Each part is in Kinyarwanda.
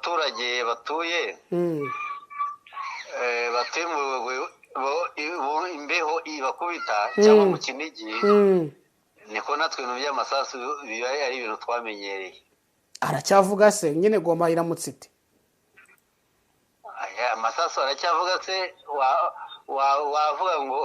abaturage batuye batuye mu imbeho ibakubita cyangwa mu Kinigi niko natwe ibintu by'amasasu biba ari ibintu twamenyereye. Aracyavuga se nyine Goma iramutse ite? Amasasu aracyavuga se wavuga ngo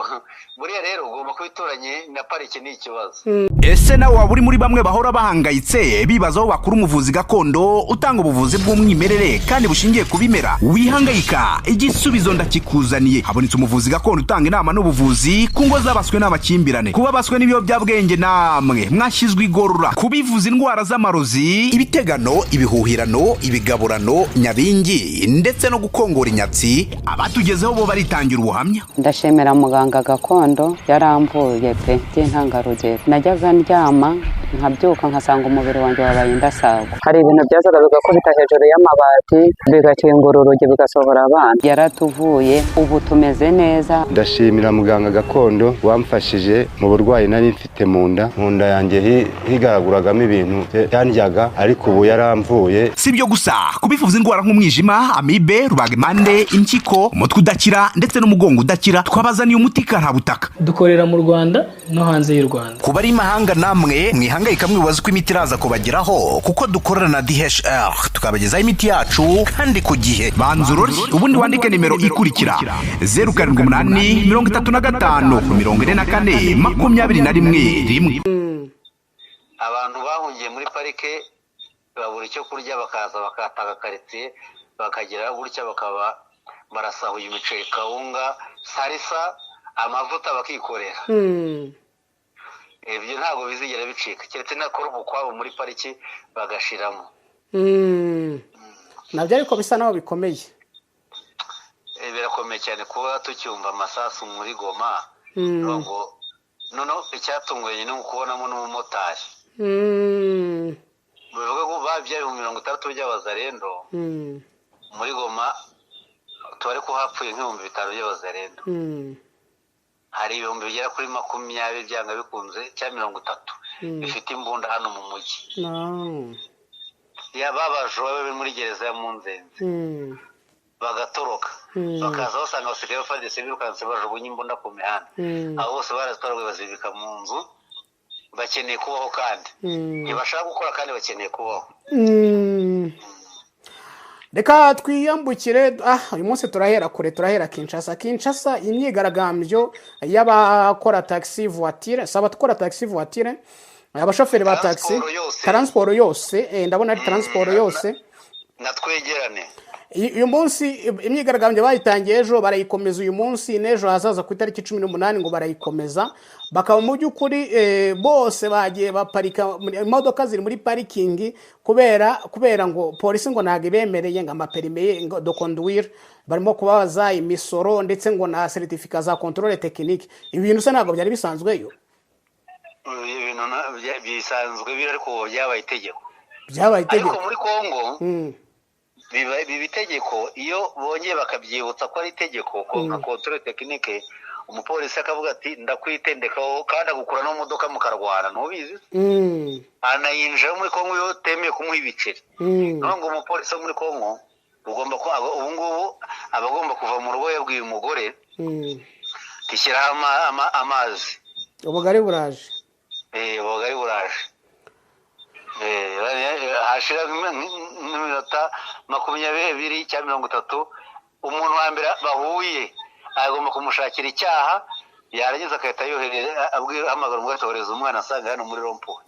buriya rero ugomba kubituranye na parike ni ikibazo. Ese nawe waba uri muri bamwe bahora bahangayitse bibazaho bakuru umuvuzi gakondo utanga ubuvuzi bw'umwimerere kandi bushingiye ku bimera? Wihangayika, igisubizo ndakikuzaniye. Habonetse umuvuzi gakondo utanga inama n'ubuvuzi ku ngo zabaswe n'amakimbirane, kuba baswe n'ibiyobyabwenge namwe mwashyizwe igorora, kubivuza indwara z'amarozi, ibitegano, ibihuhirano, ibigaburano, nyabingi ndetse no gukongora inyatsi. Abatugezeho bo baritangira ubuhamya. Ndashimira muganga gakondo yaramvuye pe by'intangarugero. Najyaga ndyama nkabyuka nkasanga umubiri wanjye wabaye indasago. Hari ibintu byazaga bigakubita hejuru y'amabati bigakingura urugi bigasohora abana. Yaratuvuye ubu tumeze neza. Ndashimira muganga gakondo wamfashije mu burwayi nari mfite mu nda yanjye higaraguragamo ibintu yandyaga, ariko ubu yaramvuye. Sibyo gusa, kubivuza indwara nk'umwijima, amibe, rubagimpande, impyiko, umutwe udakira ndetse n'umugongo udakira, twabazaniye umuti karabutaka. Dukorera mu Rwanda no hanze y'u Rwanda. Kuba ari mahanga namwe mwihangayika mwibaza ko imiti iraza kubageraho, kuko dukorana na DHR tukabagezaho imiti yacu kandi ku gihe. Banzurori ubundi wandike nimero ikurikira 0788 35 44 21. Abantu bahungiye muri parike babura icyo kurya bakaza bakataka quartier bakagira gutya bakaba barasahuye imiceri, kawunga, salisa, amavuta bakikorera. Ibyo ntabwo bizigera bicika keretse nakora ubukwabo muri pariki bagashiramo. Nabyo ariko bisa naho bikomeye. Birakomeye cyane kuba tucyumva amasasu muri Goma. Ngo nono icyatunguye ni ukubonamo n'umumotari. Bivuga ko babyaye 30 by'abazarendo muri Goma, tubare ko hapfuye nk'ibihumbi 5 by'abazarendo. Hari ibihumbi bigera kuri 20 byanga bikunze cyangwa 30 bifite imbunda hano mu mujyi. Yababaje muri gereza ya Munzenze bagatoroka bakaza basanga abasirikare bafadise birukanse bajugunye imbunda ku mihanda. Abo bose baratwarwe bazibika mu nzu, bakeneye kubaho kandi ntibashaka gukora kandi bakeneye kubaho. Reka twiyambukire uyu munsi turahera kure, turahera Kinshasa. Imyigaragambyo y'abakora taxi voiture, sabatukora taxi voiture, abashoferi ba taxi, transport yose, ndabona ari transport yose natwegerane. Uyu munsi imyigaragambyo bayitangiye ejo, barayikomeza uyu munsi n'ejo hazaza ku itariki 18 ngo barayikomeza. Bakaba mu by'ukuri bose bagiye baparika imodoka ziri muri parking kubera ngo polisi ngo ntago bemereye ngo amaperime ngo de conduire, barimo kubaza imisoro ndetse ngo na certificat za contrôle technique. Ibi bintu se ntago byari bisanzweyo. Ibintu bisanzwe biri ariko byabaye itegeko. Ariko muri Kongo biba itegeko, iyo bongeye bakabyibutsa ko ari itegeko ko nka contrôle technique, umupolisi akavuga ati ndakwitendekaho kandi agukura no modoka mukarwana, ntubizi. Anayinjira muri Kongo yo temeye kumuha ibiceri. Ngo umupolisi muri Kongo ugomba ko ubu ngubu abagomba kuva mu rugo yabwiye umugore tishyiraho amazi. Ubugari buraje. Ubugari buraje. Hashira n'iminota 20 cyangwa 30 umuntu wa mbere bahuye agomba kumushakira icyaha, yarangiza akahita yohereza amagara ngo atohereza umwana asanga hano muri rompo.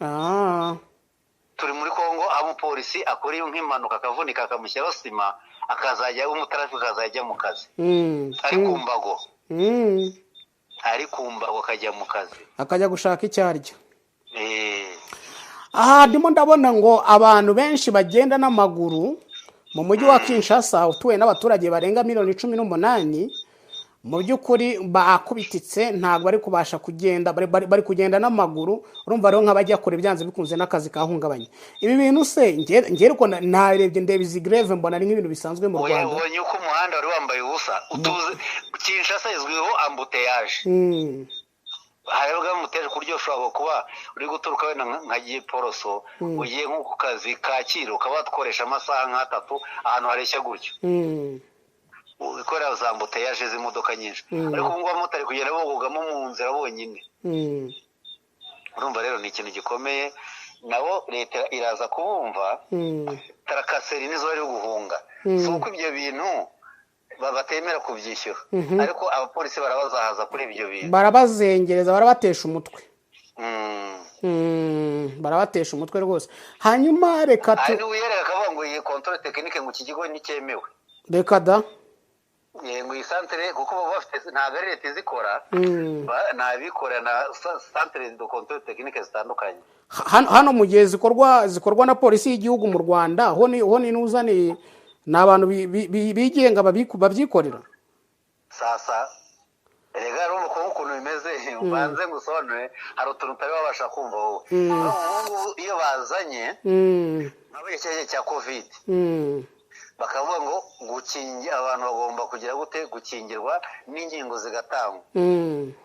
Turi muri Kongo aho umupolisi akora iyo nk'impanuka akavunika akamushyiraho sima akazajya umutrafiki akazajya mu kazi. Ari kumbago akajya mu kazi akajya gushaka icyaryo. Ndimo ndabona ngo abantu benshi bagenda n'amaguru mu mujyi wa Kinshasa utuwe n'abaturage barenga 18,000,000. Mu by'ukuri bakubititse ntago bari kubasha kugenda, bari kugenda n'amaguru. Urumva rero nk'abajya kure byanze bikunze n'akazi kahungabanye. Ibi bintu se ngere uko narebye ndebe izi greve mbona ari nk'ibintu bisanzwe mu Rwanda. Ubonye uko umuhanda wari wambaye ubusa, utuze Kinshasa izwiho embouteillage. harebwa muteje kuryo ushobora kuba uri guturuka wenda nka Giporoso ugiye nko ku kazi Kacyiru ukaba watkoresha amasaha nk'atatu ahantu hareshya gutyo ukorera za mbuteyaje z'imodoka nyinshi ariko ubu ngubu abamotari kugenda bogogamo mu nzira bonyine urumva rero ni ikintu gikomeye nabo leta iraza kubumva tarakaseri nizo bari guhunga si uko ibyo bintu batemera kubyishyura ariko abapolisi barabazahaza kuri ibyo bintu barabazengereza barabatesha umutwe barabatesha umutwe rwose hanyuma reka hari n'uwiyereka akavuga ngo iyi controle technique ngo iki kigo nicyemewe reka da ngo iyi santere kuko baba bafite ntabwo ari leta izikora n'abikorera na santere de controle technique zitandukanye hano mu gihe zikorwa na polisi y'igihugu mu Rwanda ho ni n'uzane ni abantu bigenga babyikorera sasa rega rero ukuntu bimeze ubanze ngusobanure hari utuntu utari wabasha kumva wowe iyo bazanye muri iki gihe cya covid bakavuga ngo gukingira abantu bagomba kugira gute gukingirwa n'ingingo zigatangwa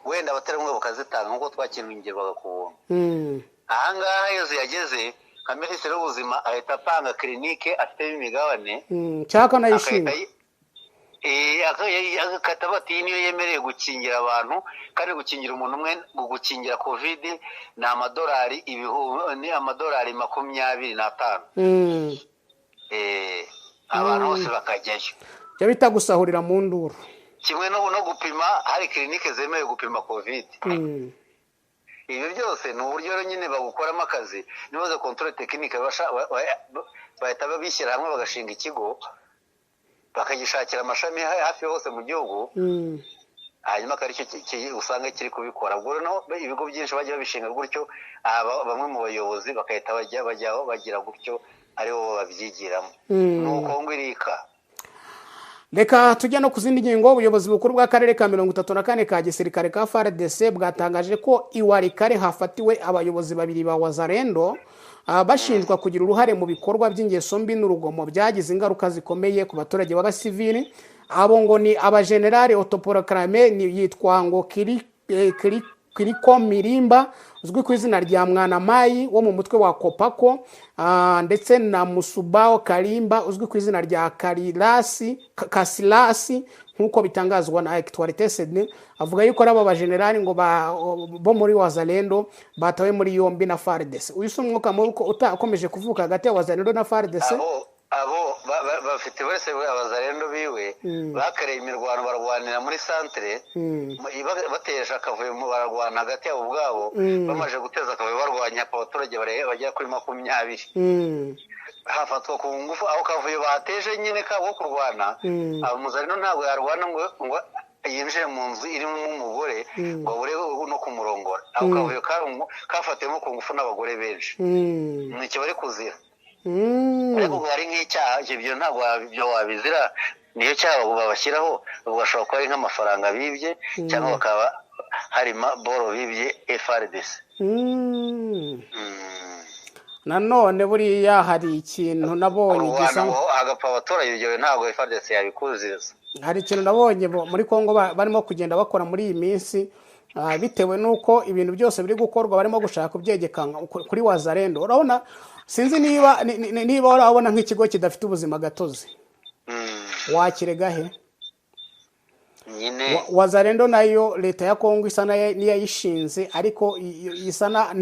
wenda abaterankunga bakazitanga nk'uko twakingirwaga ku buntu ahangaha iyo ziyageze nka minisitiri w'ubuzima ahita atanga kirinike afitemo imigabane cyaka nayishimye agakata bati iyi niyo yemereye gukingira abantu kandi gukingira umuntu umwe gukingira covid ni amadolari 25 abantu bose bakajyayo byo bita gusahurira mu nduru kimwe no gupima hari kirinike zemewe gupima covid ibi byose ni uburyo rero nyine bagukoramo akazi nibaze controle technique bahita babishyira hamwe bagashinga ikigo bakagishakira amashami hafi hose mu gihugu hanyuma akari cyo usanga kiri kubikora ubwo rero ibigo byinshi bajya babishinga gutyo bamwe mu bayobozi bakahita bajyaho bagira gutyo aribo babyigiramo nuko ngwirika reka tujya no ku zindi ngingo ubuyobozi bukuru bw'akarere ka 34 ka gisirikare ka FARDC bwatangaje ko iwarikare hafatiwe abayobozi babiri ba Wazalendo bashinjwa kugira uruhare mu bikorwa by'ingeso mbi n'urugomo byagize ingaruka zikomeye ku baturage b'abasivili abo ngo ni abagenerali Autoproclamé yitwa ngo Kiriko Mirimba uzwi ku izina rya Mwanamayi wo mu mutwe wa Kopako ndetse na Musubao Kalimba uzwi ku izina rya Kasilasi nkuko bitangazwa na Actualité CD avuga yuko aba bagenerali ngo bo muri Wazalendo batawe muri yombi na FARDC uyu umwuka muko utakomeje kuvuka hagati ya Wazalendo na FARDC abo bafite wese Abazalendo biwe bakareye imirwano barwanira muri centre bateje akavuyo mu barwana hagati yabo ubwabo bamaje guteza akavuyo barwanya abaturage bagera kuri 20 hafatwa ku ngufu aho kavuyo bateje nyine kabo kurwana Abazalendo ntabwo yarwana ngo yinjiye mu nzu irimo umugore ngo bure no kumurongora aho kavuyo kafatemo ku ngufu n'abagore benshi nicyo bari kuzira ariko hari nk'icyaha ibyo ntabwo wabizira niyo cyaha babashyiraho bashobora kuba ari nk'amafaranga bibye cyangwa bakaba hari boro bibye FARDC nanone buriya hari ikintu nabonye gisa hagapfa abaturage ibyo ntabwo FARDC yabikuziza hari ikintu nabonye muri Kongo barimo kugenda bakora muri iyi minsi bitewe nuko ibintu byose biri gukorwa barimo gushaka kubyegeka kuri Wazalendo urabona sinzi niba urabona nk'ikigo kidafite ubuzima gatozi wakirega he nyine Wazalendo nayo leta ya Kongo isana niyayishinze ariko isana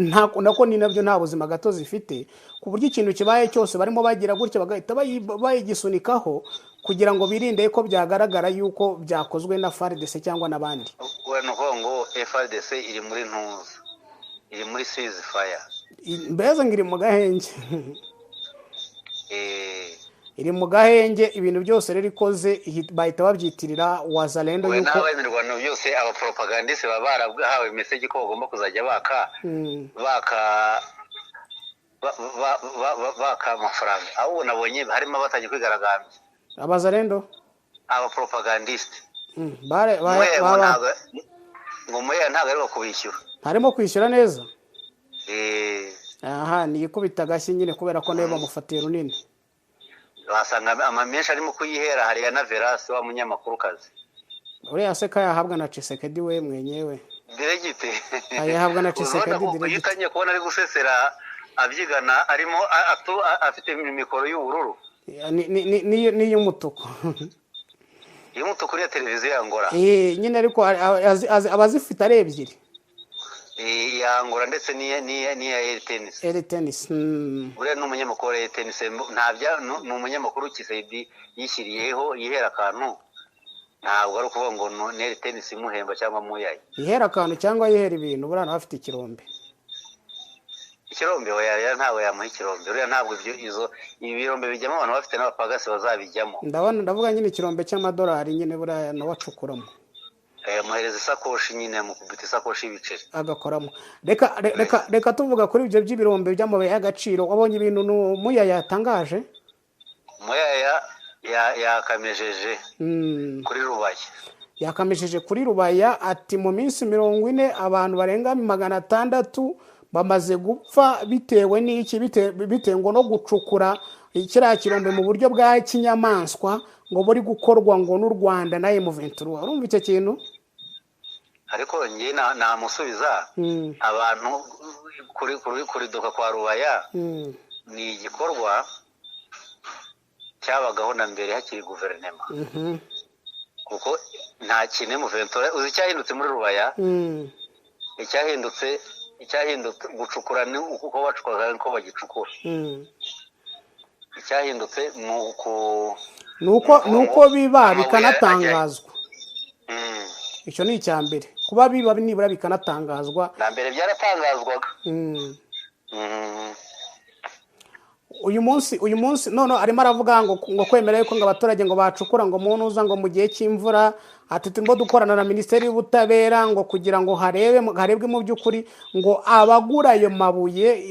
nako ni nabyo nta buzima gatozi ifite ku buryo ikintu kibaye cyose barimo bagira gutya bagahita bayigisunikaho kugira ngo birinde ko byagaragara yuko byakozwe na FARDC cyangwa nabandi weno ngo FARDC iri muri ntuza iri muri ceasefire mbeza ngiri mu gahenge iri mu gahenge ibintu byose rero ikoze bahita babyitirira Wazalendo yuko nawe imirwano byose aba propagandiste baba barahawe message ko bagomba kuzajya baka amafaranga aho nabonye harimo abatangiye kwigaragambya Abazalendo aba propagandiste ngo muya ntago ari bakubishyura harimo kwishyura neza aha ni ikubita gashyi nyine kubera ko nayo bamufatiye runini wasanga amamenshi arimo kuyihera hariya na Verasi wa munyamakuru kazi uriya seka yahabwa na Tshisekedi we mwenyewe diregite ayahabwa na Tshisekedi iyo diregite. utangiye kubona ari gusesera abyigana arimo afite mikoro y'ubururu n'iy'umutuku. y'umutuku ni televiziyo ya Angola nyine ariko abazifite ari ebyiri, ya Angola ndetse n'iya RTNC. uriya ni umunyamakuru wa RTNC, ni umunyamakuru Tshisekedi yishyiriyeho yihera akantu, ntabwo ari ukuvuga ngo ni RTNC imuhemba cyangwa muyaye. yihera akantu cyangwa yihera ibintu, buriya nawe afite ikirombe. Ikirombe oya ntabwo yamuha ikirombe, uriya ntabwo ibirombe bijyamo abantu bafite n'abapagasi bazabijyamo. ndavuga nyine ikirombe cy'amadolari nyine buriya nawe acukuramo, muhereza isakoshi nyine mukubita isakoshi y'ibiceri agakoramo. Reka tuvuga kuri ibyo by'ibirombe by'amabuye y'agaciro, wabonye ibintu Muyaya yatangaje? Muyaya yakamejeje kuri Rubaya, yakamejeje kuri Rubaya ati mu minsi 40 abantu barenga 600 bamaze gupfa bitewe n'iki, bitewe no gucukura kiriya kirombe mu buryo bwa kinyamaswa ngo buri gukorwa ngo n'u Rwanda na M23. urumva icyo kintu? ariko ngiye namusubiza abantu kuri doka kwa Rubaya ni igikorwa cyabagaho na mbere hakiri guverinema, kuko nta kintu M23 uzi cyahindutse muri Rubaya. icyahindutse gucukura ni uko bacukuraga niko bagicukura. icyahindutse nuko biba bikanatangazwa. icyo ni icya mbere, kuba biba nibura bikanatangazwa. na mbere byaratangazwaga. uyu munsi none arimo aravuga ngo kwemera yuko ngo abaturage ngo bacukura ngo munuza ngo mu gihe cy'imvura, ati turimo dukorana na Minisiteri y'Ubutabera ngo kugira ngo harebwe mu by'ukuri ngo abagura ayo mabuye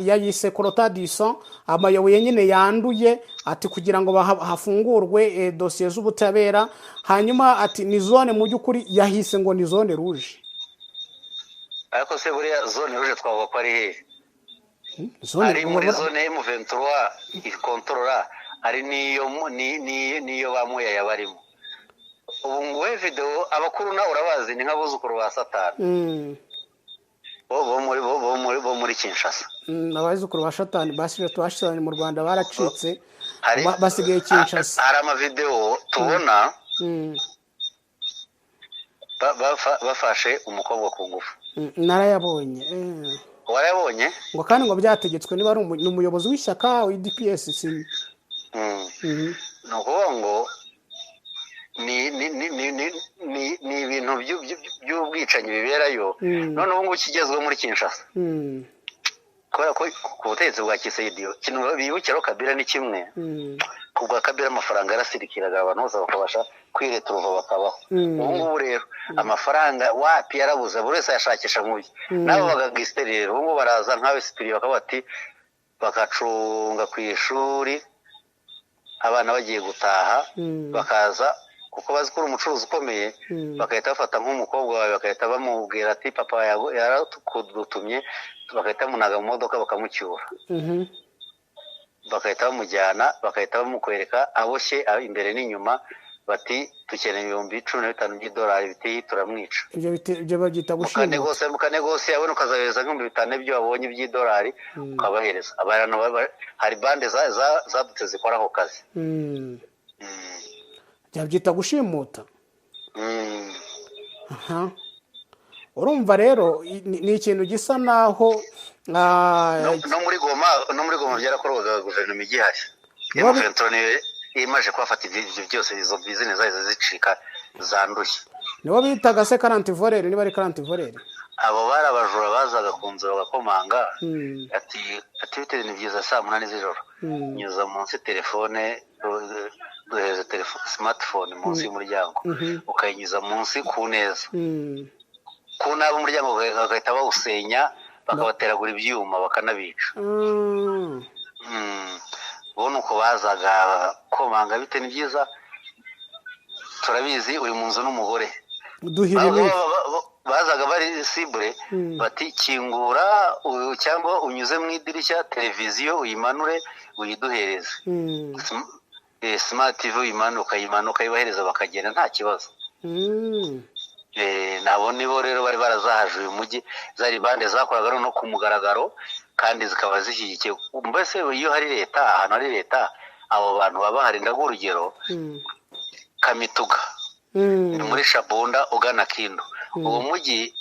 yayise Colota du Sang, amabuye nyine yanduye, ati kugira ngo hafungurwe dosiye z'ubutabera. hanyuma ati ni zone mu by'ukuri yahise ngo ni zone rouge. ariko se buriya zone rouge twavuga ko ari hehe? ari muri zone M23 ikontorora, ari niyo Muyaya barimo. ubu nguwe video abakuru nawe urabazi ni nk'abuzukuru ba Satani bo muri Kinshasa. abazukuru ba Satani bashyiranye mu Rwanda baracitse, basigaye Kinshasa. hari amavideo tubona bafashe umukobwa ku ngufu. narayabonye. warayabonye? ngo kandi ngo byategetswe niba ari umuyobozi w'ishyaka wa DPS. ni ukuvuga ngo ni ibintu by'ubwicanyi biberayo. none ubu ngubu kigezweho muri Kinshasa, kubera ko ku butegetsi bwa Tshisekedi ikintu bibukiraho Kabila ni kimwe. ku bwa Kabila amafaranga yarasirikiraga, abantu bose bakabasha kwireturuva bakabaho. ubu ngubu rero amafaranga wapi yarabuze, buri wese yashakisha nk'uyu. nabo bagagisite rero ubu ngubu baraza nk'abe sipiri bakaba bati bagacunga ku ishuri abana bagiye gutaha, bakaza kuko bazi ko uri umucuruzi ukomeye, bagahita bafata nk'umukobwa wawe bagahita bamubwira ati papa yarakudutumye, bagahita bamunaga mu modoka bakamucyura, bagahita bamujyana, bagahita bamukwereka aboshye imbere n'inyuma, bati dukeneye $15,000 by'idolari, biti turamwica. ibyo babyita gushimuta. mukanegose yabona ukazahereza $5,000 ibyo wabonye by'idolari ukabahereza. abantu hari bande zadutse zikora ako kazi. byabyita gushimuta. urumva rero ni ikintu gisa naho no muri Goma byarakorwaga guverinoma igihari. imaje kubafata ibyo byose, izo business zahise zicika zanduye. nibo bitaga se karantivoreri, niba ari karantivoreri. abo bari abajura bazaga ku nzu bagakomanga, ati bitewe ni byiza 8 z'ijoro nyuza munsi telefone, duheze telefone smartphone munsi y'umuryango, ukayinyuza munsi ku neza, ku nabo umuryango bagahita bawusenya, bakabateragura ibyuma bakanabica. ubona uko bazaga komanga, bite ni byiza turabizi uyu munzu n'umugore bazaga bari cible, bati kingura cyangwa unyuze mu idirishya, televiziyo uyimanure uyiduhereze, smart TV uyimanuka ukayibahereza bakagenda nta kibazo. nabo nibo rero bari barazahaje uyu mujyi zari bande zakoraga no ku mugaragaro kandi zikaba zishyigikiye mbese iyo hari leta ahantu hari leta abo bantu baba hari ndagurugero Kamituga muri Shabunda ugana Kindu uwo mujyi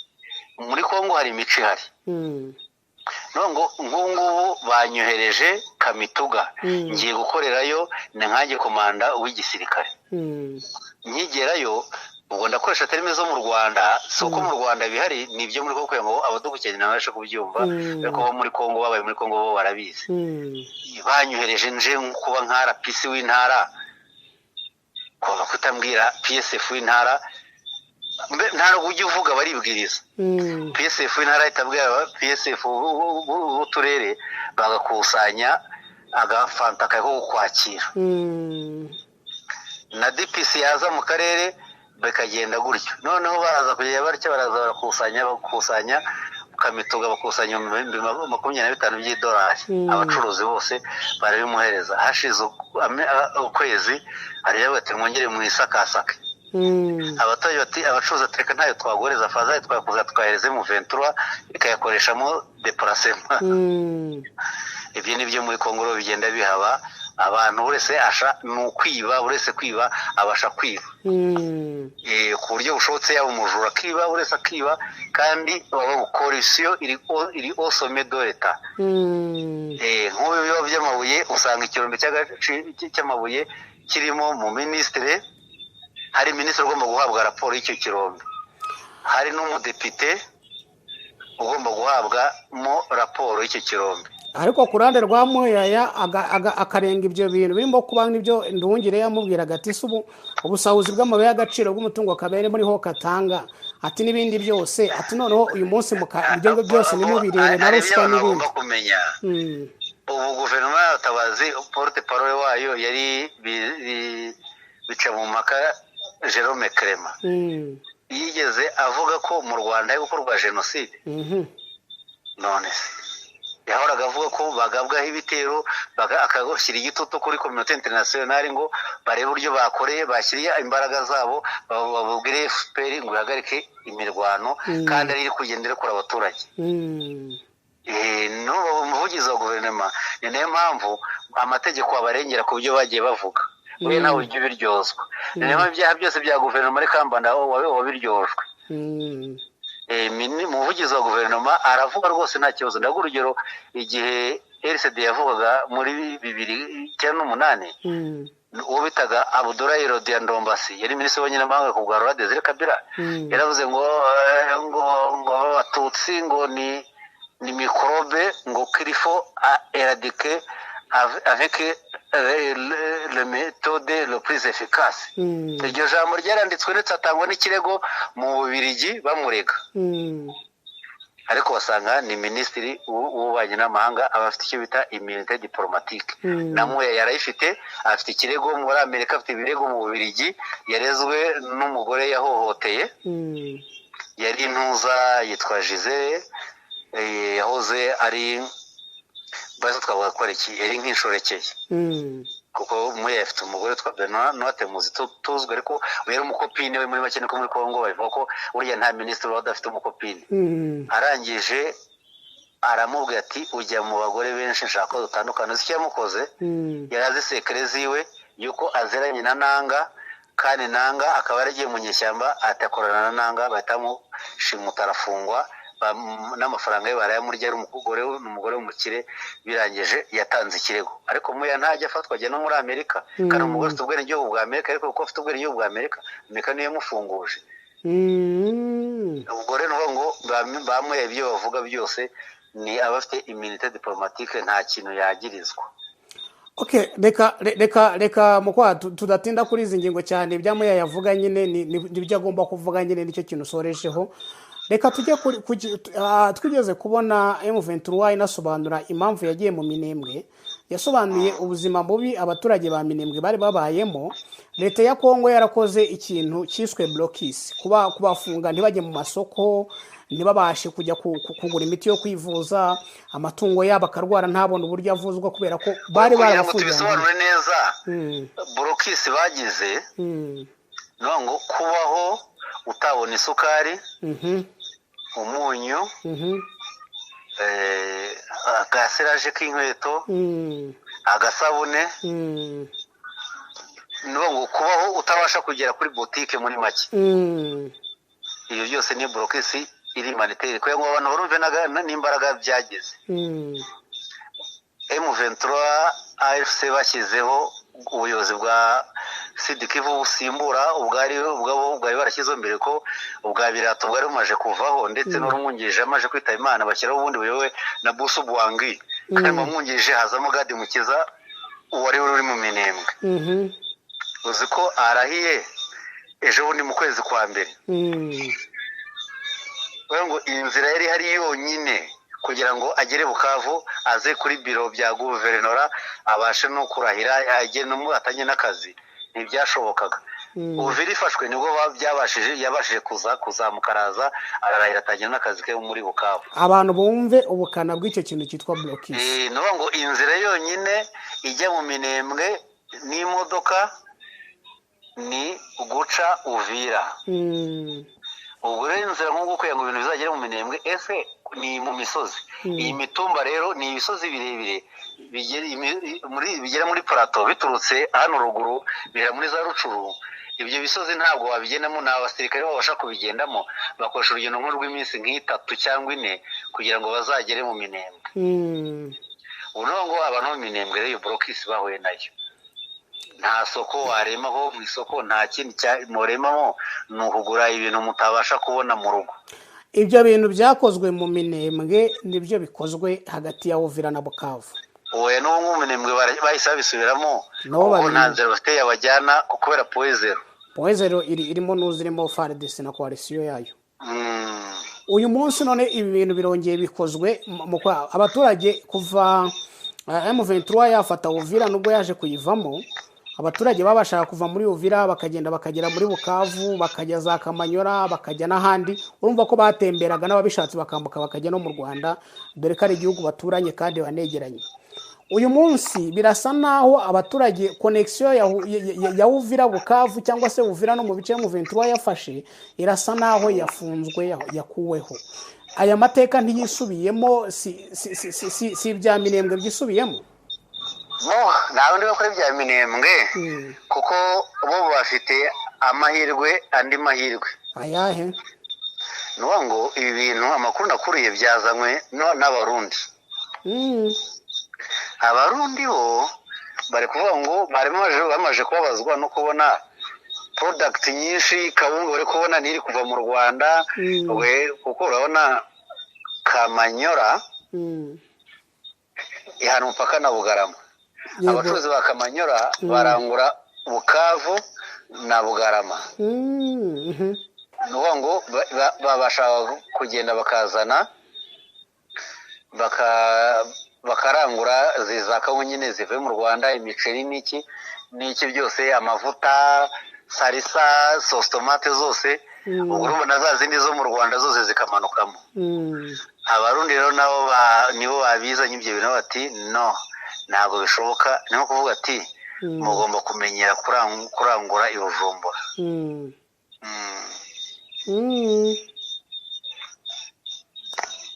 muri Kongo hari imico ihari nongo ngungu banyohereje Kamituga ngiye gukorerayo ni nkange komanda w'igisirikare nkigerayo ubwo ndakoresha terime zo mu Rwanda soko mu Rwanda bihari nibyo muri ko ngo abadugukene nabashe kubyumva ariko bo muri Kongo babaye muri Kongo bo barabizi banyohereje nje kuba nkara PC w'intara ko bakutambwira PSF w'intara nta no kujya uvuga baribwiriza PSF w'intara itabwira PSF uturere bagakusanya agafanta kako kwakira na DPC yaza mu karere bakagenda gutyo noneho baraza kujya barya baraza bakusanya Kamituga bakusanya $25 by'idolari abacuruzi bose barabimuhereza hashize ukwezi ariyo bati mwongere mu isakasake abatoye bati abacuruzi atereka ntayo twagoreza faza twakuza twahereze mu 23 ikayakoreshamo déplacement ibyo nibyo muri Kongo bigenda bihaba abantu urese asha nukwiba urese kwiba abasha kwiba ku buryo bushobotse yaba umujura kiba urese akiba kandi corruption iri osome d'État nk'ubu biba by'amabuye usanga ikirombe cy'amabuye kirimo mu ministre hari ministre ugomba guhabwa raporo y'icyo kirombe hari n'umudepite ugomba guhabwa mo raporo y'icyo kirombe ariko ku ruhande rwa Moyaya akarenga ibyo bintu birimo kuba n'ibyo Nduhungire yamubwiraga ati ubusahuzi bw'amabuye y'agaciro bw'umutungo kabere muri ho Katanga ati n'ibindi byose ati noneho uyu munsi ibyo byose nimubirebe na ruswa n'ibindi ubu guverinoma y'abatabazi porte parole wayo yari bica mu maka Jerome Clement yigeze avuga ko mu Rwanda ari gukorwa genocide none yahoraga avuga ko bagabwaho ibitero akagoshyira igitutu kuri communauté internationale ngo barebe uburyo bakoreye bashyiriye imbaraga zabo babubwire FPR ngo ihagarike imirwano kandi ari kugendera kuri abaturage no umuvugizi wa guverinoma ni nayo mpamvu amategeko abarengera ku byo bagiye bavuga we nawe ujye biryozwa niyo ibyaha byose bya guverinoma ari Kambanda wabiryojwe umuvugizi wa guverinoma aravuga rwose nta kibazo ndaguha urugero igihe RCD yavugaga muri 2008 uwo bitaga Abdoulaye Rodian Ndombasi yari minisitiri w'abanyamahanga ku bwa Laurent Désiré Kabila yaravuze ngo abatutsi ngo ni microbe ngo kirifo éradiquer avec le méthode le plus efficace iryo jambo ryaranditswe ndetse atangwa n'ikirego mu Bubiligi bamurega ariko basanga ni minisitiri w'ububanyi n'amahanga abafite icyo bita immunité diplomatique namwe yarayifite afite ikirego muri Amerika afite ibirego mu Bubiligi yarezwe n'umugore yahohoteye yari intuza yitwa Gisele yahoze ari bazo twavuga ko ari nk'inshoreke kuko muye afite umugore twa Benoît Muzi tuzwe ariko yari umukopine we muri makene ko muri Kongo bavuga ko uriya nta ministre wadafite umukopine arangije aramubwira ati ujya mu bagore benshi nshaka ko dutandukana zicyamukoze yarazi sekere ziwe yuko azeranye na Nanga kandi Nanga akaba yaragiye mu nyeshyamba atakorana na Nanga bahitamo shimuta arafungwa n'amafaranga ye barayamurya ari umugore w'umukire birangije yatanze ikirego ariko muya ntajya afatwa ajya no muri Amerika kandi umugore ufite ubwene igihugu bwa Amerika ariko kuko ufite ubwene igihugu bwa Amerika Amerika niyo yamufunguje ubwo rero ngo bamwe ibyo bavuga byose ni abafite immunité diplomatique nta kintu yagirizwa. Okay, reka mukwa tudatinda kuri izi ngingo cyane ibyamuya yavuga nyine nibyo agomba kuvuga nyine nicyo kintu soresheho. Reka tujye twigeze kubona M23 inasobanura impamvu yagiye mu Minembwe, yasobanuye ubuzima bubi abaturage ba Minembwe bari babayemo. Leta ya Kongo yarakoze ikintu cyiswe blockies, kubafunga ntibajye mu masoko, ntibabashe kujya kugura imiti yo kwivuza, amatungo yabo akarwara ntabone uburyo avuzwa kubera ko bari barafunze. Tubisobanure neza blockies bagize ngo kubaho utabona isukari umunyu agaseraje k'inkweto agasabune ngo kubaho utabasha kugera kuri boutique muri make iyo byose ni blocus iri humanitaire kugira ngo abantu barumve n'imbaraga byageze M23 AFC bashyizeho ubuyobozi bwa Sidikivu busimbura ubwari barashyizeho mbere ko ubwa birato bwari bumaje kuvaho ndetse n'urumwungirije amaje kwitaba Imana bashyiraho ubundi buyobe na Busu Bwangi kandi bamwungirije hazamo Gadi Mukiza uwari uri mu Minembwe uzi ko arahiye ejo bundi mu kwezi kwa mbere ngo inzira yari hari yonyine kugira ngo agere Bukavu aze kuri biro bya guverinora abashe no kurahira agene mu atanye n'akazi ntibyashobokaga Uvira ifashwe nibwo yabashije kuzamuka araza ararahira atanye n'akazi ke muri Bukavu abantu bumve ubukana bw'icyo kintu cyitwa blocus ngo inzira yonyine ijya mu Minembwe n'imodoka ni guca Uvira ubwo rero inzira nk'uko kugira ngo ibintu bizagere mu Minembwe ese ni mu misozi iyi mitumba rero ni ibisozi birebire bigera muri plateau biturutse hano ruguru bira muri za Rucuru ibyo bisozi ntabwo wabigendamo n'abasirikare babasha kubigendamo bakoresha urugendo rw'iminsi nk'itatu cyangwa 4 kugira ngo bazagere mu Minembwe ubu ngo abantu mu Minembwe rero blocus bahuye nayo nta soko waremaho mu isoko nta kindi cyamoremamo ni ukugura ibintu mutabasha kubona mu rugo ibyo bintu byakozwe mu Minembwe nibyo bikozwe hagati ya Uvira na Bukavu oya no mu Minembwe bahise babisubiramo kuko nta nzira bafite yabajyana kubera Poezero irimo n'uzirimo FARDC na coalition yayo uyu munsi none ibi bintu birongeye bikozwe abaturage kuva M23 yafata Uvira nubwo yaje kuyivamo abaturage babashaka kuva muri Uvira bakagenda bakagera muri Bukavu bakajya za Kamanyora bakajya n'ahandi urumva ko batemberaga n'ababishatse bakambuka bakajya no mu Rwanda dore ko ari igihugu baturanye kandi banegeranye uyu munsi birasa naho abaturage connection ya Uvira Bukavu cyangwa se Uvira no mu bice M23 yafashe irasa naho yafunzwe yakuweho aya mateka ntiyisubiyemo si bya Minembwe byisubiyemo ntawe ndi bakora bya Minembwe kuko bo bafite amahirwe andi mahirwe ayahe ngo ibi bintu amakuru nakuriye byazanywe n'abarundi abarundi bo bari kuvuga ngo bamaje kubabazwa no kubona product nyinshi kawunga bari kubona niri kuva mu Rwanda kuko urabona Kamanyora ihana umupaka na Bugarama abacuruzi ba Kamanyora barangura Bukavu na Bugarama ngo babashaka kugenda bakazana bakarangura zizakaho nyine zive mu Rwanda imiceri n'iki byose amavuta salisa sauce tomate zose urumva na za zindi zo mu Rwanda zose zikamanukamo abarundi rero nabo nibo babizanye ibyo bintu bati no ntabwo bishoboka niho kuvuga ati mugomba kumenyera kurangura ibujumbura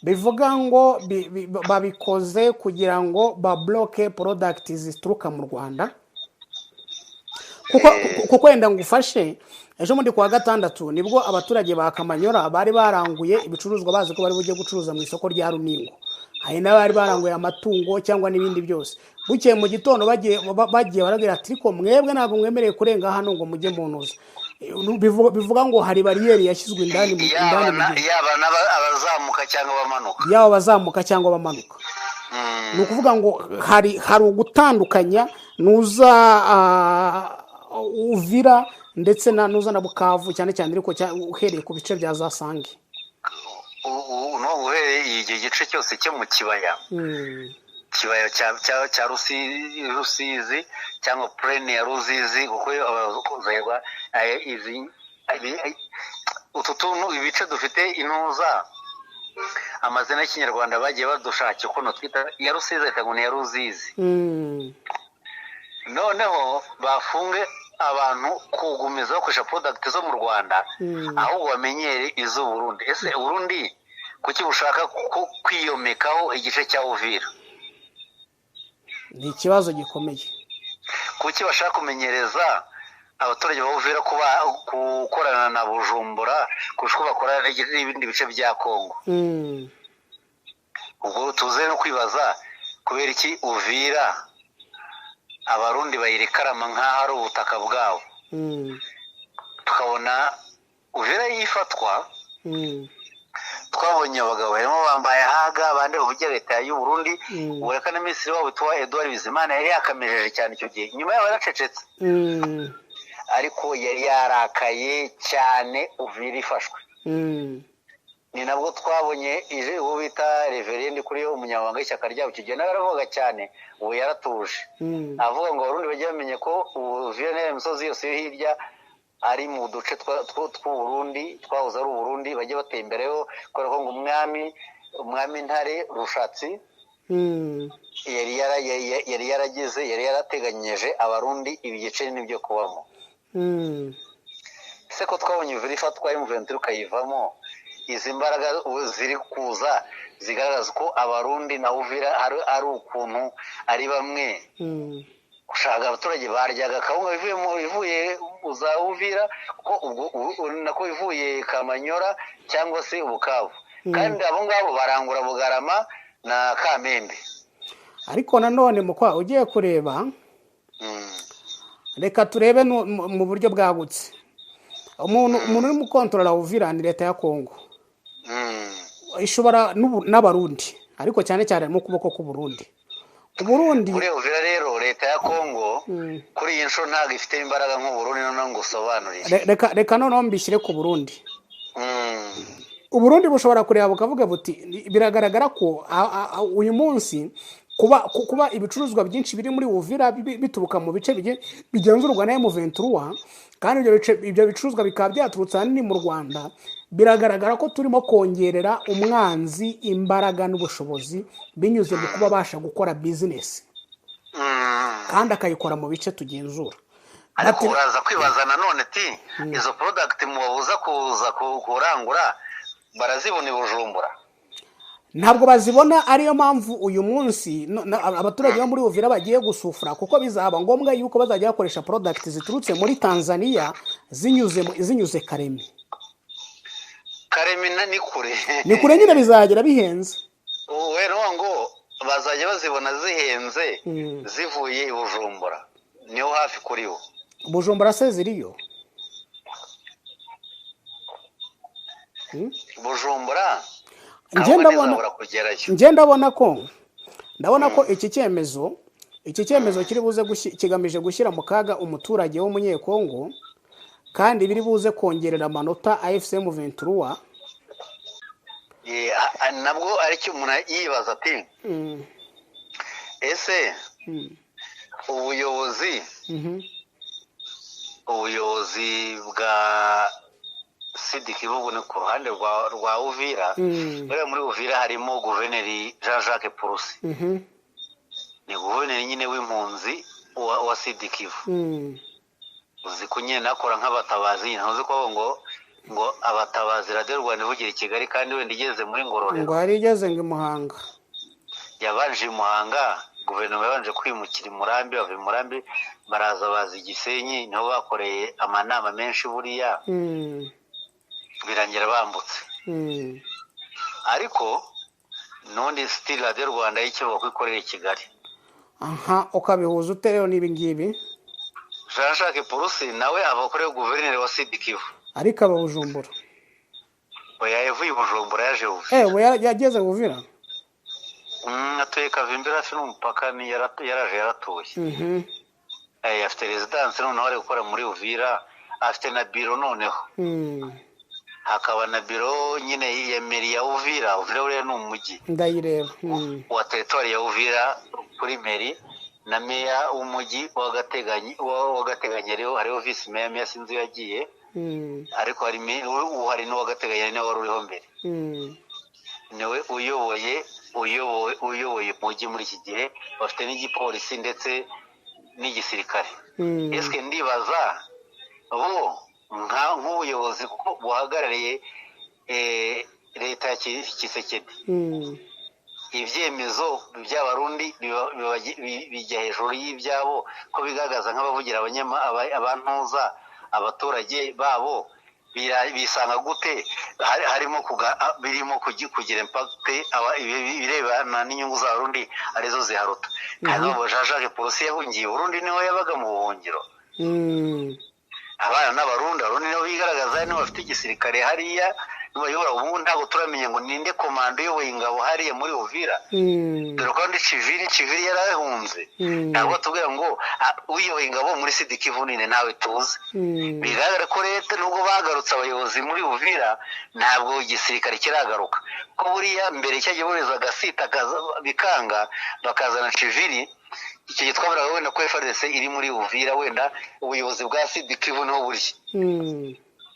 bivuga ngo babikoze kugira ngo babloke product zituruka mu Rwanda kuko wenda ngufashe ejo muri kwa gatandatu nibwo abaturage ba Kamanyora bari baranguye ibicuruzwa bazi ko bari bujye gucuruza mu isoko rya Runingo hari n'abari baranguye amatungo cyangwa n'ibindi byose bukeye mu gitondo bagiye baragira ati ko mwebwe ntabwo mwemereye kurenga hano ngo mujye mu ntuza bivuga ngo hari bariyeri yashyizwe indani mu yaba abazamuka cyangwa bamanuka yaba abazamuka cyangwa bamanuka ni ukuvuga ngo hari ugutandukanya nuza Uvira ndetse nuza na Bukavu cyane cyane ariko uhereye ku bice bya Zasange uhereye igihe gice cyose cyo mu kibaya cya Rusizi cyangwa Plaine ya Ruzizi kuko abazerwa ibice dufite intuza amazina y'Ikinyarwanda bagiye badushaka ukuntu twita ya Rusizi cyangwa ya Ruzizi noneho bafunge abantu kugumiza bakoresha product zo mu Rwanda ahubwo bamenyere izo Burundi. Ese Burundi kuki bushaka kwiyomekaho igice cya Uvira? Ni ikibazo gikomeye. Kuki bashaka kumenyereza abaturage ba Uvira gukorana na Bujumbura kuko bakora n'ibindi bice bya Kongo? Ubwo tuze no kwibaza kubera iki Uvira abarundi bayirekarama nk'aho ari ubutaka bwabo. Tukabona Uvira yifatwa, twabonye abagabo barimo bambaye haga, abandi bavugira leta y'u Burundi, ureka na minisitiri wabo witwa Edouard Bizimana yari yakamejeje cyane icyo gihe, nyuma yaho yaracecetse. Ariko yari yarakaye cyane Uvira ifashwe. Ni nabwo twabonye ije uwo bita Reverend kuri umunyamabanga w'ishyaka ryabo icyo gihe nawe aravuga cyane, ubu yaratuje avuga ngo abarundi bajye bamenye ko Uvira n'imisozi yose yo hirya ari mu duce tw'Uburundi, twahoze ari Uburundi, bajye batembereho kubera ko ngo umwami Ntare Rushatsi yari yarateganyije abarundi ibigice n'ibyo kubamo. Se ko twabonye Uvira ifatwa y'umuventura ukayivamo, izi mbaraga ziri kuza zigaragaza ko abarundi na Uvira ari ukuntu ari bamwe. Ushaka abaturage baryaga kawunga bivuye uza Uvira ko ubwo nako bivuye Kamanyora cyangwa se Bukavu, kandi abo ngabo barangura Bugarama na Kamembe. Ariko nanone mukwa ugiye kureba, reka turebe mu buryo bwagutse. Umuntu uri mu kontrola Uvira ni leta ya Kongo, ishobora n'abarundi, ariko cyane cyane mu kuboko ku Burundi. Burundi muri Uvira rero leta ya Kongo kuri iyi nshuro ntabwo ifite imbaraga nk'Uburundi, none ngo usobanurire. Reka noneho mbishyire ku Burundi. Uburundi bushobora kureba bukavuga buti biragaragara ko uyu munsi kuba ibicuruzwa byinshi biri muri Uvira bituruka mu bice bigenzurwa na M23, kandi ibyo bicuruzwa bikaba byaturutse ahanini mu Rwanda, biragaragara ko turimo kongerera umwanzi imbaraga n'ubushobozi binyuze mu kuba basha gukora business kandi akayikora mu bice tugenzura. Ariko uraza kwibaza nanone ati izo product mubabuza kuza kurangura barazibona i Bujumbura? Ntabwo bazibona, ariyo mpamvu uyu munsi abaturage bo muri Uvira bagiye gusufura, kuko bizaba ngombwa yuko bazajya bakoresha product ziturutse muri Tanzania zinyuze Karemi. Karemi ni kure. Ni kure nyine, bizagera bihenze. Rero ngo bazajya bazibona zihenze zivuye i Bujumbura, niho hafi kuri bo. Bujumbura se ziriyo? Bujumbura ndabona ko iki cyemezo kiri buze kigamije gushyira mu kaga umuturage w'umunyekongo, kandi biri buze kongerera amanota AFC M23. Nabwo aricyo umuntu yibaza ati ese ubuyobozi bwa Sidiki bubu ni ku ruhande rwa Uvira. Muri Uvira harimo guverineri Jean-Jacques Purusi, ni guverineri nyine w'impunzi wa Sidiki. Uzi ko nyine nakora nk'abatabazi, ntuzi ko ngo abatabazi Radio Rwanda ivugira i Kigali, kandi wenda igeze muri Ngororero, ngo hari igeze ngo Muhanga, yabanje i Muhanga, guverinoma yabanje kwimukira i Murambi, bava i Murambi baraza baza i Gisenyi, niho bakoreye amanama menshi buriya birangira bambutse. Ariko nundi still Radio Rwanda y'icyo bakwikorera i Kigali. Ukabihuza ute rero n'ibi ngibi? Jean-Jacques Purusi nawe abakoreye guverineri wa Sidikivu, ariko aba Bujumbura. Oya, yavuye Bujumbura yaje Uvira. Yageze Uvira. Atuye Kavimbira hafi n'umupaka, ni yaraje yaratuye. Afite residence noneho ari gukora muri Uvira, afite na biro noneho. Hakaba na biro nyine ya meri ya Uvira. Uvira uriya ni umujyi ndayireba wa territoire ya Uvira kuri meri, na meya w'umujyi w'agateganyo rero hariho vice meya sinzi yagiye, ariko hari n'uwagateganya niwe wari uriho mbere. Niwe uyoboye umujyi muri iki gihe. Bafite n'igipolisi ndetse n'igisirikare. Ese ndibaza bo nk'ubuyobozi kuko buhagarariye leta ya Kisekedi, ibyemezo by'abarundi bijya hejuru y'ibyabo ko bigaragaza nk'abavugira abantuza abaturage babo, bisanga gute birimo kugira impact birebana n'inyungu z'abarundi arizo ziharuta. kandi bajajaje polisi yabungiye Burundi niho yabaga mu buhungiro. Abana n'abarundi niho bigaragaza niho bafite igisirikare hariya bayobora. Ubu ntabwo turamenya ngo ninde komando yoboye ingabo hariya muri Uvira, dore ko ndi civili yarahunze. Ntabwo tubwira ngo uyoboye ingabo muri Sud Kivu nine nawe tuzi. Bigaragara ko leta nubwo bagarutse abayobozi muri Uvira ntabwo igisirikare kiragaruka, ko buriya mbere cyagiye boreza gasita bikanga bakazana civili. Icyo gitwabura wenda ko FARDC iri muri Uvira, wenda ubuyobozi bwa Sud Kivu niho buri,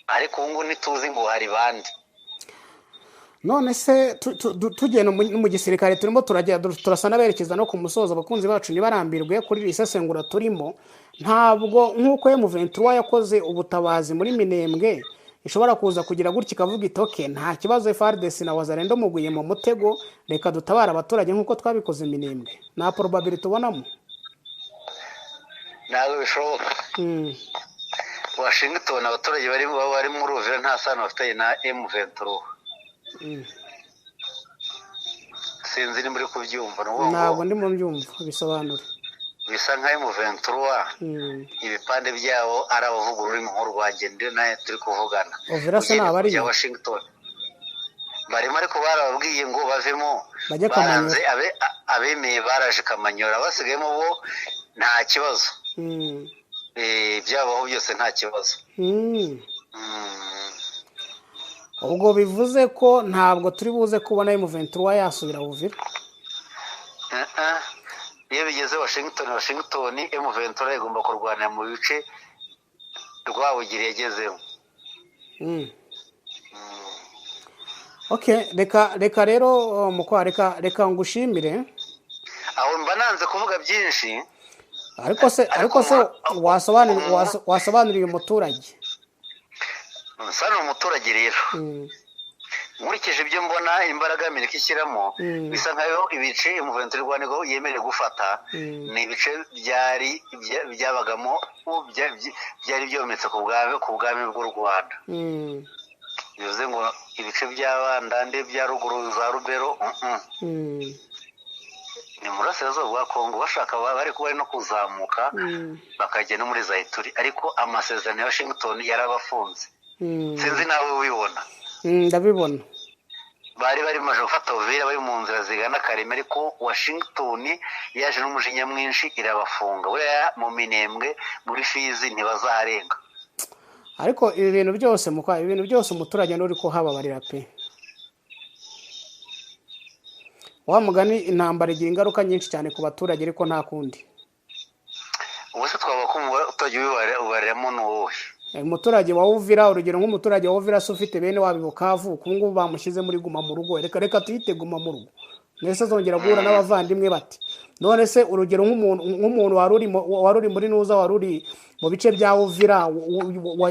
ariko ubu ngubu ntituzi ngo hari bandi. None se tugenda mu gisirikare turimo turasa n'aberekeza no ku musozo. Abakunzi bacu ntibarambirwe kuri iri sesengura turimo. Ntabwo nk'uko M23 yakoze ubutabazi muri Minembwe ishobora kuza kugira gutya ikavuga itoke nta kibazo FARDC na Wazalendo muguye mu mutego, reka dutabara abaturage nk'uko twabikoze Minembwe. Nta probability ubonamo? Ntabwo bishoboka. Washington abaturage bari muri Uvira nta sano bafite na M23. Sinzi ni muri kubyumva. Ntabwo ndimo mbyumva, bisobanura. Bisa nka M23 ibipande byabo ari abavuga ururimi nk'urwagende naye turi kuvugana. Uvira se nabari ya Washington barimo ariko barababwiye ngo bavemo, bajye baranze abemeye baraje Kamanyora, basigayemo bo nta kibazo. Byabaho byose nta kibazo. Ubwo bivuze ko ntabwo turi buze kubona M23 yasubira Uvira. Iyo bigeze Washington M23 igomba kurwanira mu bice rwabugiriye yagezemo. Okay, reka rero mukwa reka ngushimire. Aho mba nanze kuvuga byinshi. Ariko se wasobanuriye umuturage. Nsano umuturage rero. Nkurikije ibyo mbona imbaraga Amerika ishyiramo, bisa nkayo ibice M23 rwanigo yemereye gufata ni ibice byabagamo byari byometse ku bwami bw'u Rwanda. Bivuze ngo ibice by'abandande bya ruguru za Rubero ni murasirazuba bwa Kongo, bashaka bari no kuzamuka bakajya no muri Zaituri, ariko amasezerano ya Washington yarabafunze. Sinzi nawe ubibona. Ndabibona. Bari maje gufata Uvira bari mu nzira zigana Kareme, ariko Washington yaje n'umujinya mwinshi irabafunga. Buriya mu Minembwe muri Fizi ntibazarenga. Ariko ibi bintu byose umuturage n'uri ko hababarira pe. Wa mugani intambara igira ingaruka nyinshi cyane ku baturage, ariko nta kundi. Ubuse twabakumuye utagiye ubaremo n'uwohe. Umuturage wa Uvira, urugero nk'umuturage wa Uvira ufite bene wabo Bukavu, kungu bamushyize muri guma mu rugo, reka tuyite guma mu rugo. Nese zongera guhura n'abavandimwe bati. None se urugero nk'umuntu waruri muri Nuza, waruri mu bice bya Uvira,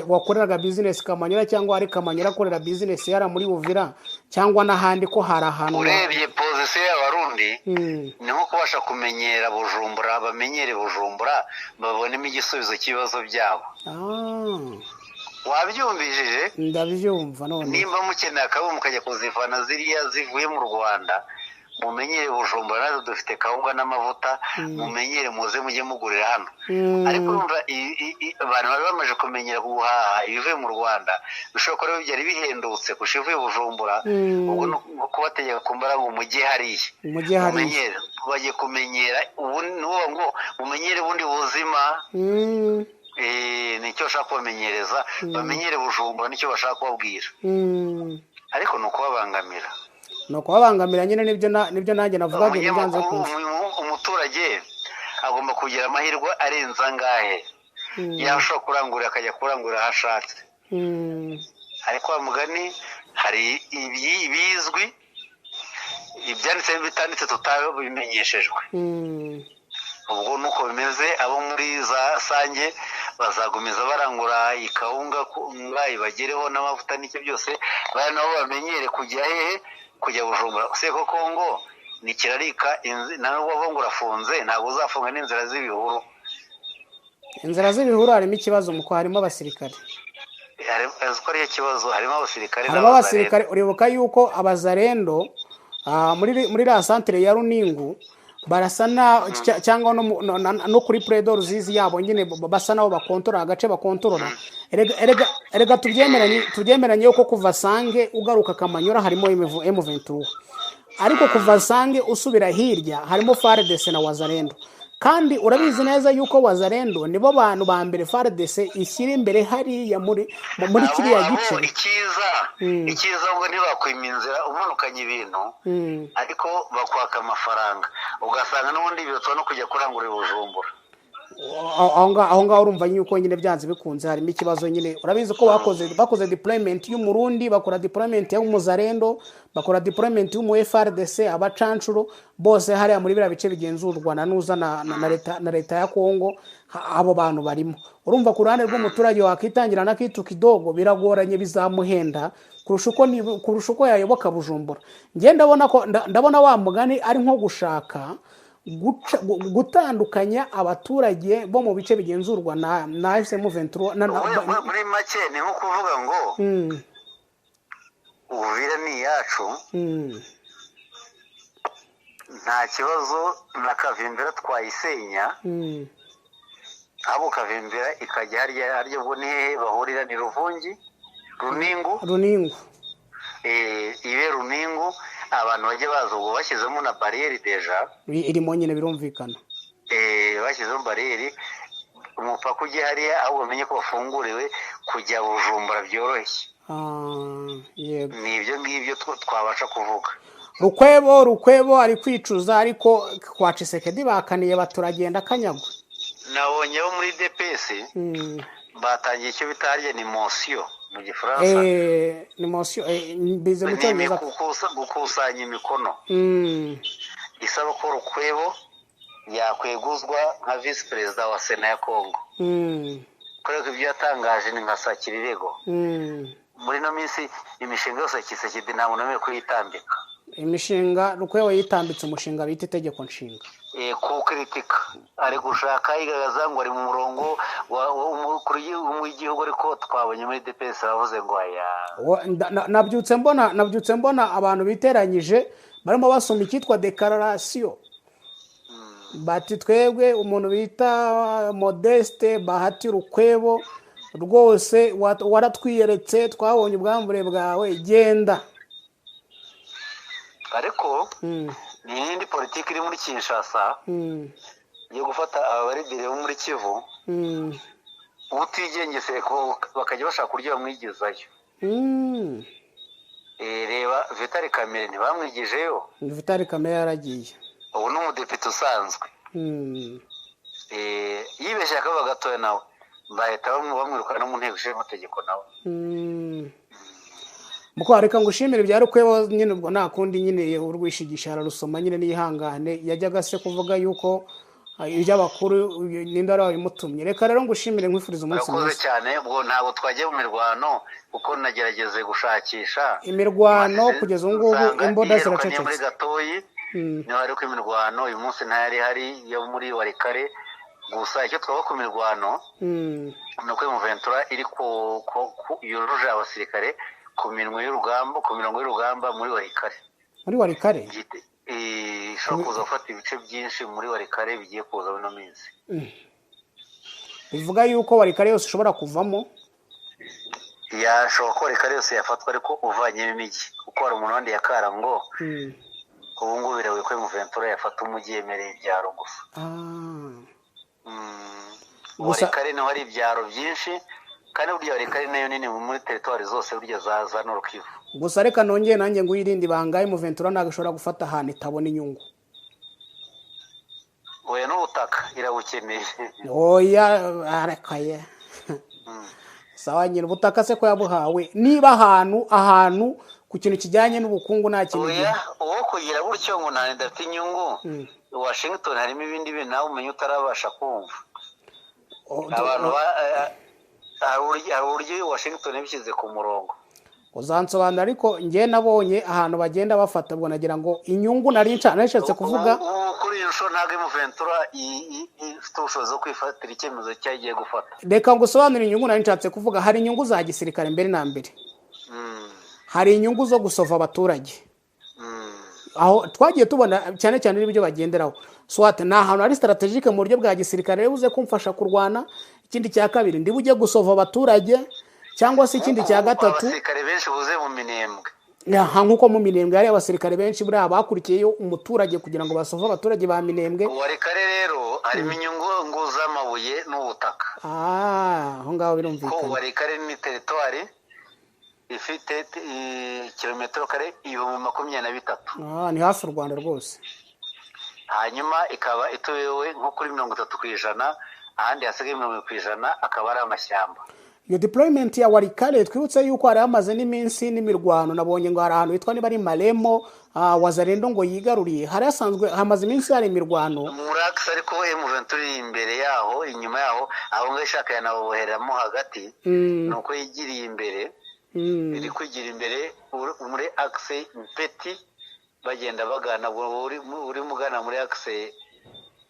wakoreraga business Kamanyora, cyangwa ari Kamanyora akorera business yara muri Uvira, cyangwa n'ahandi, ko hari ahantu urebye position y'abarundi niho kubasha kumenyera Bujumbura, bamenyere Bujumbura babonemo igisubizo cy'ibibazo byabo. Wabyumvishije? Ndabyumva none. Nimba mukeneye akabumbu kajya kuzivana ziriya zivuye mu Rwanda, mumenyere Bujumbura nazo dufite kawunga n'amavuta, mumenyere muze mujye mugurira hano. Ariko urumva abantu bari bamaze kumenyera guhaha ibivuye mu Rwanda, bishobora ko byari bihendutse kurusha ibivuye Bujumbura. Ubwo no kubategeka kumbara ngo mujye hariya, mumenyere bagiye kumenyera. Ubu n'uwo ngo mumenyere bundi buzima. Nicyo bashaka kubamenyereza, bamenyere Bujumbura, nicyo bashaka kubabwira. Ariko ni ukubabangamira. Nyine nibyo nanjye navugaga byanze kumva. Umuturage agomba kugira amahirwe arenza ngahe, yashobora kurangurira akajya kurangurira aho ashatse. Ariko wa mugani hari bizwi ibyanditse bitanditse tutabimenyeshejwe. ubwo nuko bimeze abo muri za Sange bazagumiza barangura ikawunga bayibagereho n'amavuta n'icyo byose bari nabo bamenyere kujya hehe kujya Bujumbura seko Kongo nikirarika nabo bavunga urafunze ntabwo uzafunga n'inzira z'ibihuru. Inzira z'ibihuru harimo ikibazo muko harimo abasirikare ari ikibazo harimo abasirikare uribuka yuko abazarendo muri la centre ya Runingu barasana cyangwa no kuri Predor zizi yabo nyine basa naho bakontorora agace bakontorora erega tubyemeranye yuko kuva Sange ugaruka Kamanyura harimo M23 ariko kuva Sange usubira hirya harimo FARDC na Wazarendo kandi urabizi neza yuko Wazarendo nibo bantu ba mbere FARDC ishyira imbere hariya muri kiriya gice ikiza ngo ntibakwiminzira umanukanye ibintu ariko bakwaka amafaranga ugasanga n'ubundi biyotwa no kujya kurangura Bujumbura. aho ngaho urumva yuko nyine byanze bikunze harimo ikibazo nyine urabizi ko bakoze deployment y'umurundi bakora deployment y'umuzarendo bakora deployment y'umu FARDC abacancuro bose hariya muri bira bice bigenzurwa na nuza na leta ya Kongo abo bantu barimo urumva ku ruhande rw'umuturage wakitangira na kitu kidogo biragoranye bizamuhenda kurusha uko yayoboka Bujumbura nge ndabona wa mugani ari nko gushaka gutandukanya abaturage bo mu bice bigenzurwa na M23 muri make ni nko kuvuga ngo Uvira ni yacu nta kibazo na Kavimbira twayisenya abo Kavimbira ikajya harya ubwo ni bahurira ni Ruvungi Runingu ibe Runingu abantu bajye baza ubwo bashyizemo na barriere deja irimo nyine birumvikana bashyizemo barriere umupaka ujye hariya aho bamenye ko bafunguriwe kujya Bujumbura byoroshye. Yego ni ibyo ngibyo twabasha kuvuga. Rukwebo ari kwicuza ariko kwa Tshisekedi bakaniye baturagenda kanyagwa. Nabonye bo muri DPS batangiye icyo bitarye ni motion mu Gifaransa ni motion bize mu Cyongereza gukusanya imikono isaba ko Rukwebo yakweguzwa nka vice president wa Sena ya Kongo. Kureka ibyo yatangaje ni nka Sakirirego muri no minsi imishinga yose Tshisekedi nta muntu kuyitambika. Imishinga Rukwebo yitambitse umushinga bita itegeko nshinga ku kritika ari gushaka igagaza ngo ari mu murongo w'umukuru w'igihugu ariko twabonye muri DPS bavuze ngo aya nabyutse mbona abantu biteranyije barimo basoma ikitwa declaration bati twebwe umuntu bita Modeste Bahati Rukwebo rwose waratwiyeretse twabonye ubwambure bwawe genda ariko ni indi politiki iri muri Kinshasa yo gufata abaridire bo muri Kivu utigengeseye ko bakajya bashaka kurya bamwigizayo. Reba Vital Kamerhe ntibamwigijeyo. Vital Kamerhe yaragiye ubu ni umudepite usanzwe yibeshye akaba gatoya nawe bahita bamwirukana mu nteko ishinga amategeko nawe. Muko areka ngushimire bya Rukwebo nyine ubwo nta kundi nyine urwishigisha ararusoma nyine niyihangane yajyaga se kuvuga yuko iby'abakuru n'indara babimutumye. Reka rero ngushimire nkwifuriza umunsi mwiza cyane. Ubwo ntabwo twagiye mu mirwano kuko nagerageze gushakisha imirwano kugeza ubu ngubu imboda ziracecetse muri Gatoyi niho ari ko imirwano uyu munsi ntayari hari yo muri Warikare gusa icyo twaba ku mirwano nuko M23 iri ko yuruje abasirikare ku mirongo y'urugamba muri Warikare ishobora kuza gufata ibice byinshi muri Warikare bigiye kuza bino minsi. Bivuga yuko Warikare yose ishobora kuvamo yashobora ko Warikare yose yafatwa ariko uvanyemo imijyi kuko hari umuntu wandi yakarango ubu ngubu birawe ko M23 yafata umujyi yemereye ibyaro gusa. Warikare niho hari ibyaro byinshi kandi burya Warikare nayo nini muri territoire zose burya za Nord Kivu. Gusa reka nongeye nanjye ngo yirinde bangaye M23 nagashobora gufata ahantu itabona inyungu. Oya n'ubutaka irabukeneye. Oya arakaye. Sawa nyine ubutaka se ko yabuhawe niba ahantu ku kintu kijyanye n'ubukungu nta kintu uwo kugira gutyo ngo nta ndafite inyungu Washington harimo ibindi bintu nawe umenya utarabasha kumva abantu hari uburyo Washington yabishyize ku murongo uzansobanura ariko njye nabonye ahantu bagenda bafata ubwo nagira ngo inyungu nari nshatse kuvuga kuri iyo nshuro ntabwo imuventura ifite ubushobozi bwo kwifatira icyemezo cyagiye gufata reka ngo usobanure inyungu nari nshatse kuvuga hari inyungu za gisirikare mbere na mbere hari inyungu zo gusova abaturage aho twagiye tubona cyane cyane n'ibyo bagenderaho swat ni ahantu hari strategique mu buryo bwa gisirikare buze kumfasha kurwana ikindi cya kabiri ndi bujye gusova abaturage cyangwa se ikindi cya gatatu abasirikare benshi buze mu minembwe nkuko mu minembwe hari abasirikare benshi buri abakurikiyeyo umuturage kugira ngo basove abaturage ba minembwe Warikare rero harimo inyungu z'amabuye n'ubutaka aho ngaho birumvikana ko Warikare ni territoire ifite kilometero kare 23,000 ni hafi u Rwanda rwose hanyuma ikaba ituyewe nko kuri 30%, ahandi hasigaye 20% akaba ari amashyamba. Iyo deployment ya Warikare twibutse yuko hari amaze n'iminsi n'imirwano nabonye ngo hari ahantu hitwa niba ari Maremo Wazarendo ngo yigaruriye hari asanzwe hamaze iminsi hari imirwano Murax ariko M23 imbere yaho inyuma yaho aho ngashaka yanaboheramo hagati nuko yigiriye imbere iri kwigira imbere muri axe Mpeti bagenda bagana uri mugana muri axe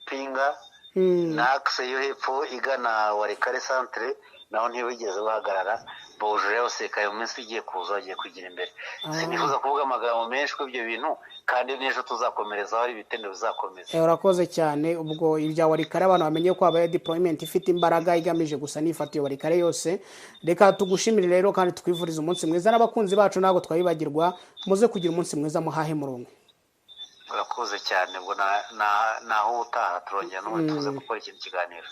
Pinga na axe yo hepfo igana Warikare centre naho ntibigeze bahagarara bujure yose kayo minsi igiye kuza agiye kugira imbere sinifuza kuvuga amagambo menshi ko ibyo bintu kandi n'ejo tuzakomereza aho ibitendo bizakomeza urakoze cyane ubwo ibya Warikare abantu bamenye ko abaye deployment ifite imbaraga igamije gusa nifatiye Warikare yose reka tugushimire rero kandi twivuriza umunsi mwiza n'abakunzi bacu nago twabibagirwa muze kugira umunsi mwiza muhahe murongo urakoze cyane ubwo naho utaha turongera n'ubundi tuze gukora ikintu kiganiro